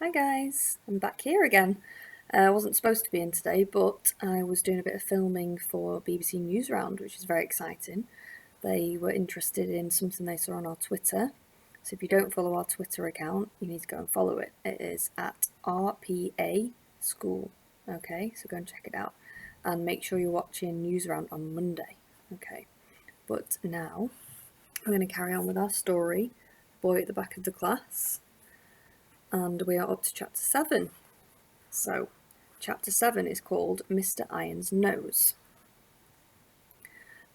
Hi guys, I'm back here again. I wasn't supposed to be in today, but I was doing a bit of filming for BBC Newsround, which is very exciting. They were interested in something they saw on our Twitter. So if you don't follow our Twitter account, you need to go and follow it. It is at RPA School. Okay, so go and check it out. And make sure you're watching Newsround on Monday. Okay, but now we're going to carry on with our story, Boy at the Back of the Class. And we are up to chapter 7. So, chapter 7 is called Mr. Iron's Nose.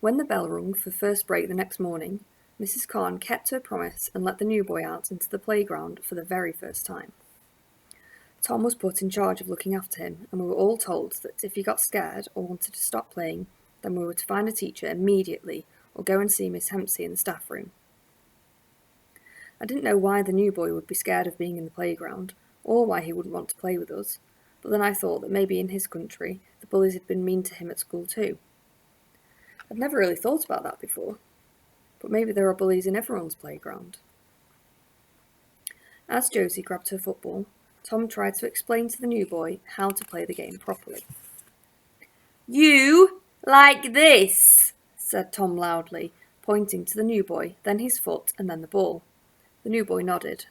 When the bell rung for first break the next morning, Mrs. Khan kept her promise and let the new boy out into the playground for the very first time. Tom was put in charge of looking after him, and we were all told that if he got scared or wanted to stop playing, then we were to find a teacher immediately or go and see Miss Hempsey in the staff room. I didn't know why the new boy would be scared of being in the playground, or why he wouldn't want to play with us, but then I thought that maybe in his country the bullies had been mean to him at school too. I'd never really thought about that before, but maybe there are bullies in everyone's playground. As Josie grabbed her football, Tom tried to explain to the new boy how to play the game properly. "You, like this," said Tom loudly, pointing to the new boy, then his foot, and then the ball. The new boy nodded.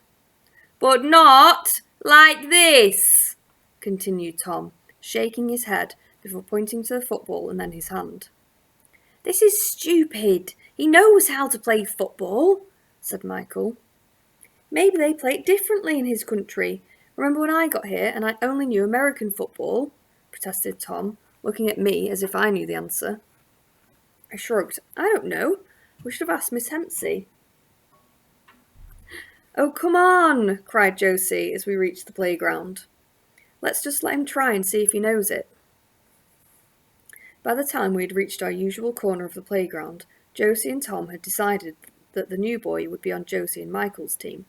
"But not like this," continued Tom, shaking his head before pointing to the football and then his hand. "This is stupid. He knows how to play football," said Michael. "Maybe they play it differently in his country. Remember when I got here and I only knew American football?" protested Tom, looking at me as if I knew the answer. I shrugged. "I don't know. We should have asked Miss Hempsey." "Oh, come on," cried Josie as we reached the playground. "Let's just let him try and see if he knows it." By the time we had reached our usual corner of the playground, Josie and Tom had decided that the new boy would be on Josie and Michael's team.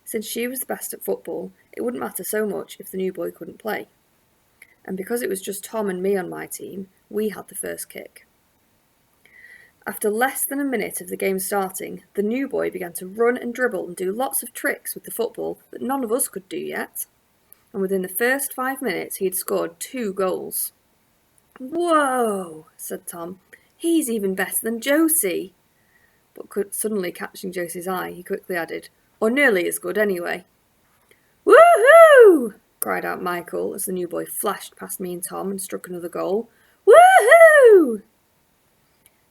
Since she was the best at football, it wouldn't matter so much if the new boy couldn't play. And because it was just Tom and me on my team, we had the first kick. After less than a minute of the game starting, the new boy began to run and dribble and do lots of tricks with the football that none of us could do yet. And within the first 5 minutes, he had scored 2 goals. "Whoa," said Tom. "He's even better than Josie." But suddenly catching Josie's eye, he quickly added, "Or nearly as good anyway." "Woohoo!" cried out Michael as the new boy flashed past me and Tom and struck another goal. "Woohoo!"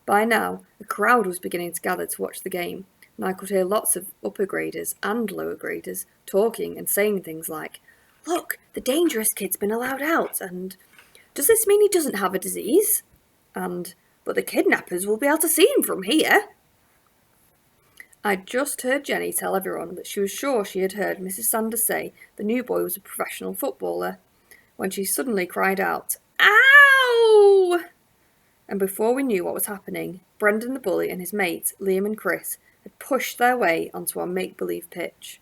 By now, a crowd was beginning to gather to watch the game, and I could hear lots of upper graders and lower graders talking and saying things like, "Look, the dangerous kid's been allowed out," and "Does this mean he doesn't have a disease?" and "But the kidnappers will be able to see him from here." I'd just heard Jenny tell everyone that she was sure she had heard Mrs. Sanders say the new boy was a professional footballer, when she suddenly cried out, "Ow!" And before we knew what was happening, Brendan the bully and his mates, Liam and Chris, had pushed their way onto our make-believe pitch.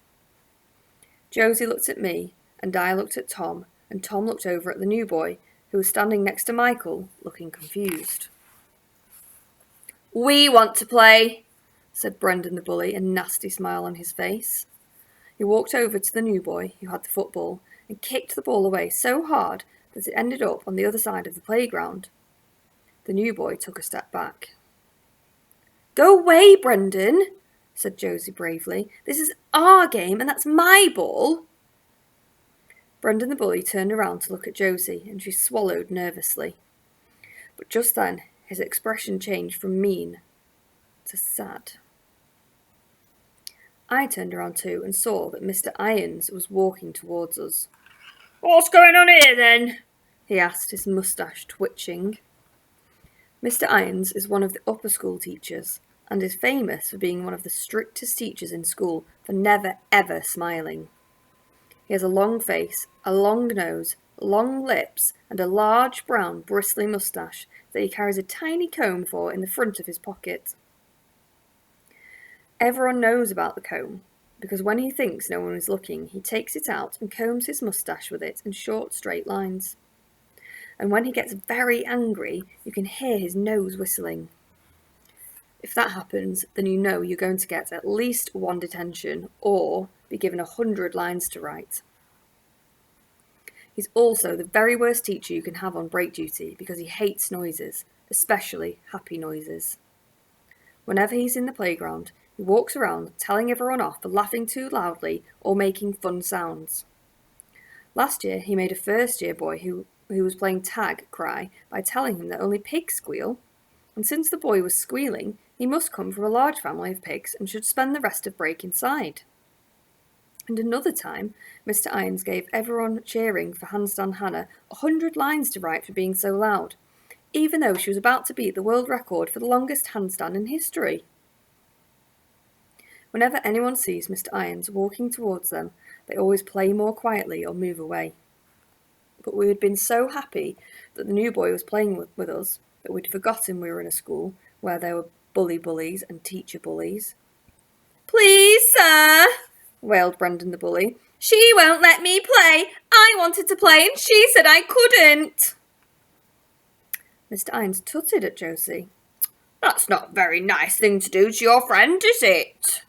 Josie looked at me, and I looked at Tom, and Tom looked over at the new boy, who was standing next to Michael, looking confused. "We want to play," said Brendan the bully, a nasty smile on his face. He walked over to the new boy, who had the football, and kicked the ball away so hard that it ended up on the other side of the playground. The new boy took a step back. "Go away, Brendan," said Josie bravely. "This is our game, and that's my ball." Brendan the bully turned around to look at Josie, and she swallowed nervously. But just then, his expression changed from mean to sad. I turned around too and saw that Mr. Irons was walking towards us. "What's going on here, then?" he asked, his moustache twitching. Mr. Irons is one of the upper school teachers, and is famous for being one of the strictest teachers in school for never ever smiling. He has a long face, a long nose, long lips, and a large brown bristly moustache that he carries a tiny comb for in the front of his pocket. Everyone knows about the comb, because when he thinks no one is looking, he takes it out and combs his moustache with it in short, straight lines. And when he gets very angry, you can hear his nose whistling. If that happens, then you know you're going to get at least 1 detention or be given 100 lines to write. He's also the very worst teacher you can have on break duty because he hates noises, especially happy noises. Whenever he's in the playground, he walks around telling everyone off for laughing too loudly or making fun sounds. Last year, he made a first-year boy who was playing tag cry by telling him that only pigs squeal, and since the boy was squealing, he must come from a large family of pigs and should spend the rest of break inside. And another time, Mr. Irons gave everyone cheering for Handstand Hannah 100 lines to write for being so loud, even though she was about to beat the world record for the longest handstand in history. Whenever anyone sees Mr. Irons walking towards them, they always play more quietly or move away. But we had been so happy that the new boy was playing with us that we'd forgotten we were in a school where there were bullies and teacher bullies. "Please, sir," wailed Brendan the bully. "She won't let me play. I wanted to play and she said I couldn't." Mr. Irons tutted at Josie. "That's not a very nice thing to do to your friend, is it?"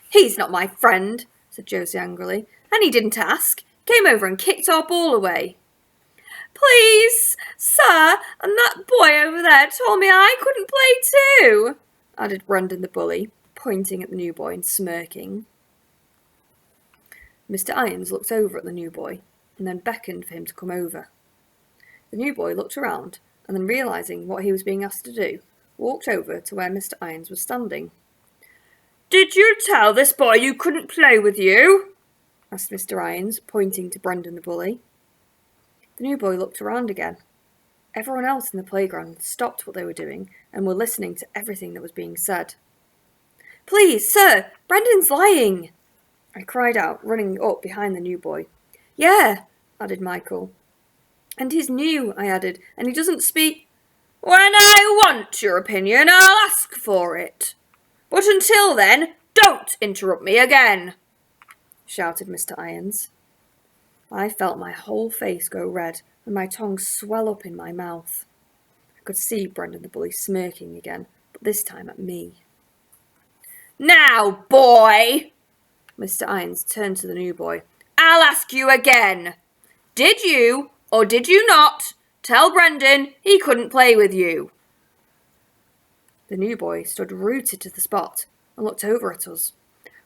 "He's not my friend," said Josie angrily, "and he didn't ask. Came over and kicked our ball away." "Please, sir, and that boy over there told me I couldn't play too," added Brendan the bully, pointing at the new boy and smirking. Mr. Irons looked over at the new boy and then beckoned for him to come over. The new boy looked around and then, realising what he was being asked to do, walked over to where Mr. Irons was standing. "Did you tell this boy you couldn't play with you?" asked Mr. Irons, pointing to Brendan the bully. The new boy looked around again. Everyone else in the playground had stopped what they were doing and were listening to everything that was being said. "Please, sir, Brendan's lying!" I cried out, running up behind the new boy. "Yeah," added Michael. "And he's new," I added, "and he doesn't speak—" "When I want your opinion, I'll ask for it. But until then, don't interrupt me again," shouted Mr. Irons. I felt my whole face go red and my tongue swell up in my mouth. I could see Brendan the bully smirking again, but this time at me. "Now, boy," Mr. Irons turned to the new boy, "I'll ask you again. Did you, or did you not, tell Brendan he couldn't play with you?" The new boy stood rooted to the spot and looked over at us.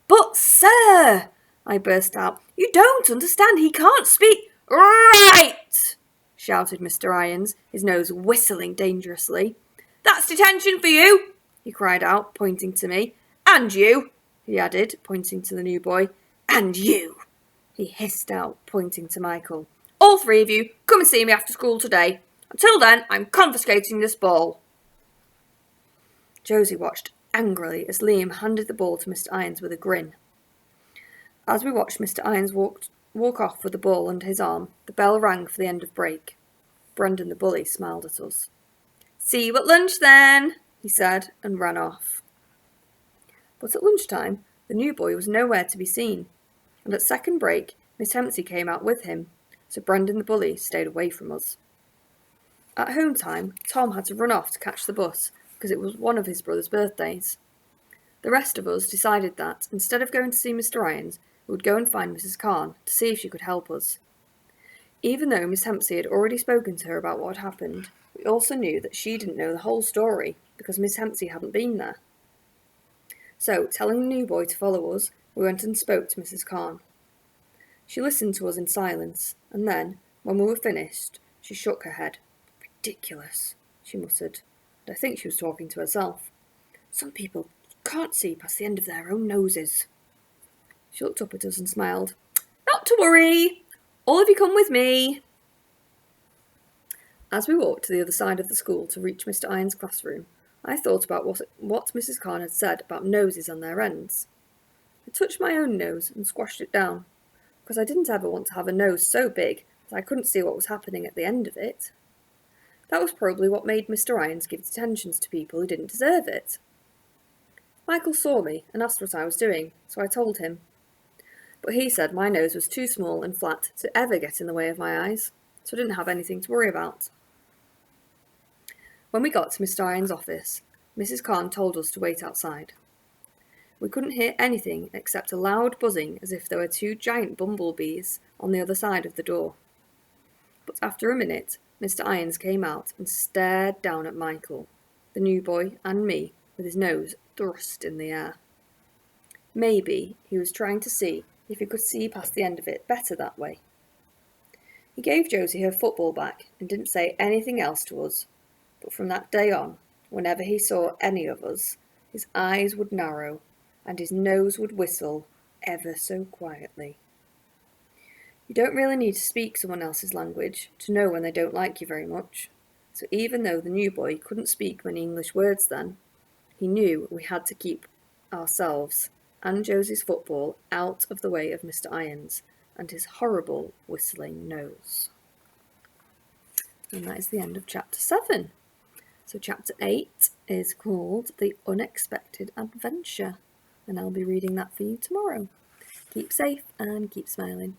"But, sir," I burst out, "you don't understand. He can't speak." "Right!" shouted Mr. Irons, his nose whistling dangerously. "That's detention for you," he cried out, pointing to me. "And you," he added, pointing to the new boy. "And you," he hissed out, pointing to Michael. "All three of you, come and see me after school today. Until then, I'm confiscating this ball." Josie watched angrily as Liam handed the ball to Mr. Irons with a grin. As we watched Mr. Irons walk off with the ball under his arm, the bell rang for the end of break. Brendan the bully smiled at us. "See you at lunch then," he said, and ran off. But at lunchtime, the new boy was nowhere to be seen, and at second break, Miss Hempsey came out with him, so Brendan the bully stayed away from us. At home time, Tom had to run off to catch the bus because it was one of his brother's birthdays. The rest of us decided that, instead of going to see Mr. Irons, we would go and find Mrs. Khan to see if she could help us. Even though Miss Hempsey had already spoken to her about what had happened, we also knew that she didn't know the whole story because Miss Hempsey hadn't been there. So, telling the new boy to follow us, we went and spoke to Mrs. Khan. She listened to us in silence, and then, when we were finished, she shook her head. "Ridiculous," she muttered, and I think she was talking to herself. "Some people can't see past the end of their own noses." She looked up at us and smiled. "Not to worry. All of you come with me." As we walked to the other side of the school to reach Mr. Irons' classroom, I thought about what Mrs. Khan had said about noses on their ends. I touched my own nose and squashed it down, because I didn't ever want to have a nose so big that I couldn't see what was happening at the end of it. That was probably what made Mr. Irons give detentions to people who didn't deserve it. Michael saw me and asked what I was doing, so I told him. But he said my nose was too small and flat to ever get in the way of my eyes, so I didn't have anything to worry about. When we got to Mr. Irons' office, Mrs. Khan told us to wait outside. We couldn't hear anything except a loud buzzing as if there were two giant bumblebees on the other side of the door. But after a minute, Mr. Irons came out and stared down at Michael, the new boy, and me, with his nose thrust in the air. Maybe he was trying to see if he could see past the end of it better that way. He gave Josie her football back and didn't say anything else to us, but from that day on, whenever he saw any of us, his eyes would narrow and his nose would whistle ever so quietly. You don't really need to speak someone else's language to know when they don't like you very much. So even though the new boy couldn't speak many English words then, he knew we had to keep ourselves and Josie's football out of the way of Mr. Irons and his horrible whistling nose. And that is the end of chapter 7. So chapter 8 is called The Unexpected Adventure, and I'll be reading that for you tomorrow. Keep safe and keep smiling.